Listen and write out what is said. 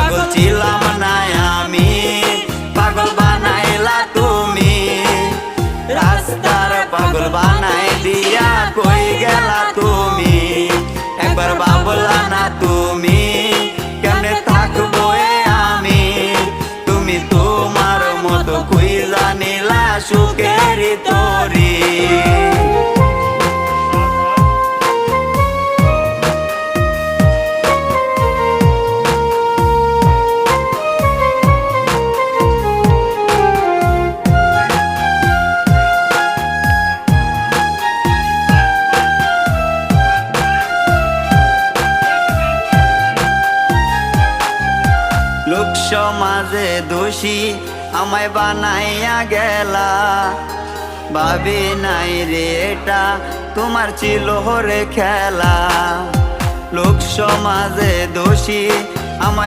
পাগল ছিলাম না আমি, পাগল বানাইলা তুমি। রাস্তার পাগল বানাই দিয়া কই গেলা তুমি। একবার ভাবলা না তুমি কেমনে থাকবো আমি। তুমি তোমার মতো খুঁজা নিলা সুখের তরি। লোক সমাজে দোষী আমায় বানাইয়া গেলা। ভাবি নাই রে এটা তোমার ছিল রে খেলা। লোক সমাজে দোষী আমায়